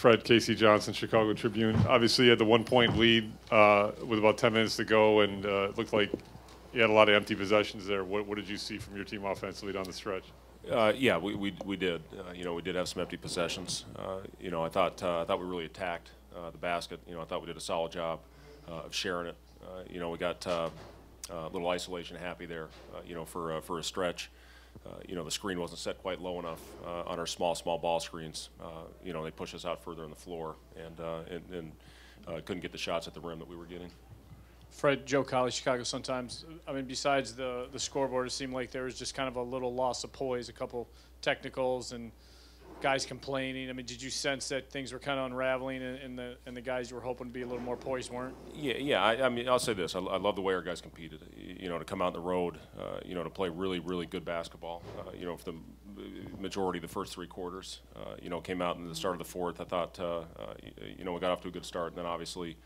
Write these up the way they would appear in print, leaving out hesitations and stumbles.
Fred, Casey Johnson, Chicago Tribune. Obviously, you had the 1-point lead with about 10 minutes to go, and it looked like you had a lot of empty possessions there. What did you see from your team offensively down the stretch? Yeah, we did. We did have some empty possessions. I thought we really attacked the basket. I thought we did a solid job of sharing it. We got a little isolation happy there. For a stretch. The screen wasn't set quite low enough on our small ball screens. They pushed us out further on the floor and couldn't get the shots at the rim that we were getting. Fred, Joe Colley, Chicago Sun-Times. I mean, besides the scoreboard, it seemed like there was just kind of a little loss of poise, a couple technicals, and guys complaining. I mean, did you sense that things were kind of unraveling, and the guys you were hoping to be a little more poised weren't? Yeah. I mean, I'll say this: I love the way our guys competed. To come out on the road, to play really good basketball. For the majority of the first 3 quarters, came out in the start of the fourth. I thought, we got off to a good start, and then obviously.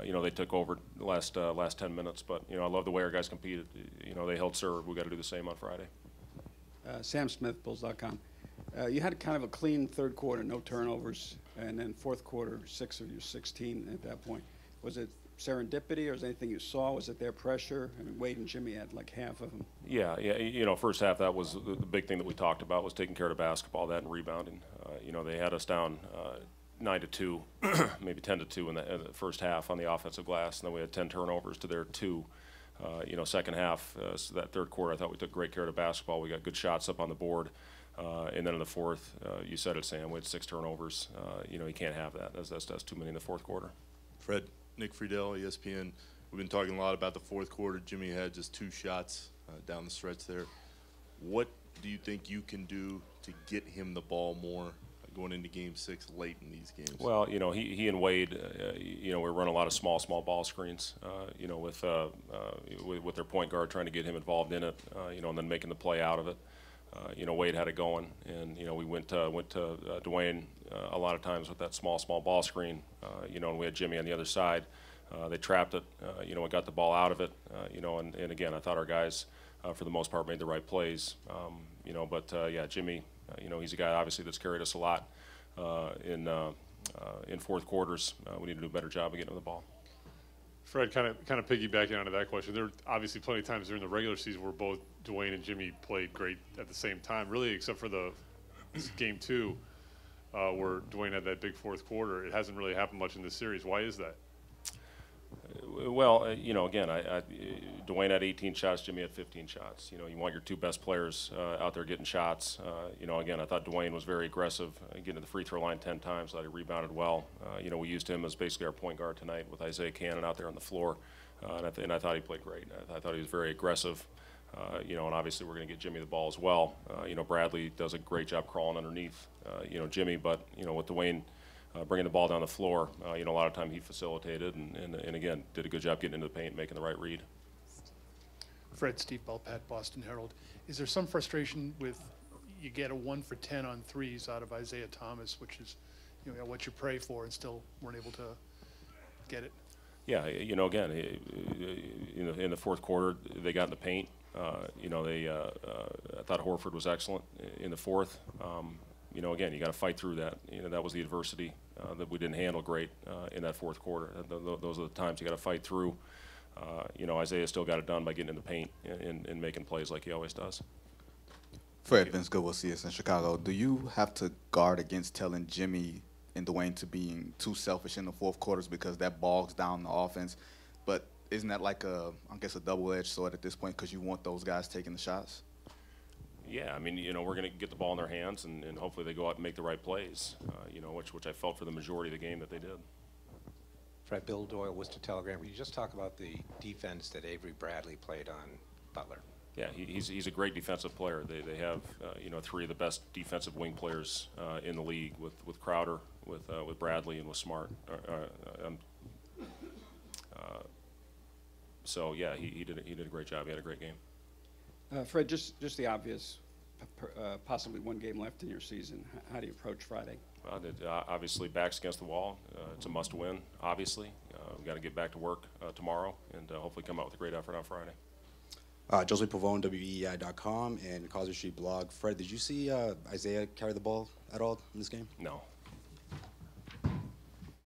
They took over the last 10 minutes, but I love the way our guys competed. They held serve. We got to do the same on Friday. Sam Smith, Bulls.com. You had kind of a clean third quarter, no turnovers, and then fourth quarter, 6 of your 16 at that point. Was it serendipity, or was there anything you saw? Was it their pressure? I mean, Wade and Jimmy had like half of them. Yeah. First half, that was the big thing that we talked about, was taking care of the basketball, that and rebounding. They had us down 9-2, maybe 10-2 in the first half on the offensive glass, and then we had 10 turnovers to their 2. Second half, so that third quarter, I thought we took great care of the basketball. We got good shots up on the board, and then in the fourth, you said it, Sam, we had 6 turnovers. You can't have that. That's too many in the fourth quarter. Fred, Nick Friedel, ESPN. We've been talking a lot about the fourth quarter. Jimmy had just 2 shots down the stretch there. What do you think you can do to get him the ball more going into Game 6 late in these games? Well, he and Wade, we run a lot of small ball screens, with their point guard, trying to get him involved in it, and then making the play out of it. Wade had it going, and we went to Dwayne a lot of times with that small ball screen, and we had Jimmy on the other side. They trapped it, we got the ball out of it, and again, I thought our guys, for the most part, made the right plays, yeah, Jimmy. He's a guy obviously that's carried us a lot in fourth quarters. We need to do a better job of getting him the ball. Fred, kind of piggybacking onto that question, there were obviously plenty of times during the regular season where both Dwayne and Jimmy played great at the same time, really, except for the Game 2 where Dwayne had that big fourth quarter. It hasn't really happened much in this series. Why is that? Well, again, Dwayne had 18 shots, Jimmy had 15 shots. You want your 2 best players out there getting shots. Again, I thought Dwayne was very aggressive, getting to the free throw line 10 times. I thought he rebounded well. We used him as basically our point guard tonight with Isaiah Cannon out there on the floor, and I thought he played great. I thought he was very aggressive. And obviously we're going to get Jimmy the ball as well. Bradley does a great job crawling underneath, Jimmy, but with Dwayne. Bringing the ball down the floor, a lot of time he facilitated and again did a good job getting into the paint, making the right read. Fred, Steve Belpat, Boston Herald. Is there some frustration with you get a 1 for 10 on threes out of Isaiah Thomas, which is what you pray for, and still weren't able to get it? Yeah, again, in the fourth quarter they got in the paint. I thought Horford was excellent in the fourth. Again, you got to fight through that. That was the adversity that we didn't handle great in that fourth quarter. Those are the times you got to fight through. Isaiah still got it done by getting in the paint and making plays like he always does. Fred, Vince Goodwill, CSN Chicago. Do you have to guard against telling Jimmy and Dwayne to being too selfish in the fourth quarters because that bogs down the offense? But isn't that like I guess a double-edged sword at this point because you want those guys taking the shots? Yeah, I mean, we're going to get the ball in their hands, and hopefully they go out and make the right plays, which I felt for the majority of the game that they did. Fred, Bill Doyle, Worcester Telegram. Would you just talk about the defense that Avery Bradley played on Butler? Yeah, he's a great defensive player. They have 3 of the best defensive wing players in the league with Crowder, with Bradley, and with Smart. So yeah, he did a great job. He had a great game. Fred, just the obvious, possibly 1 game left in your season. How do you approach Friday? Obviously, backs against the wall. It's a must-win, obviously. We've got to get back to work tomorrow and hopefully come out with a great effort on Friday. Jose Pavone, WEI.com, and Causey Street blog. Fred, did you see Isaiah carry the ball at all in this game? No.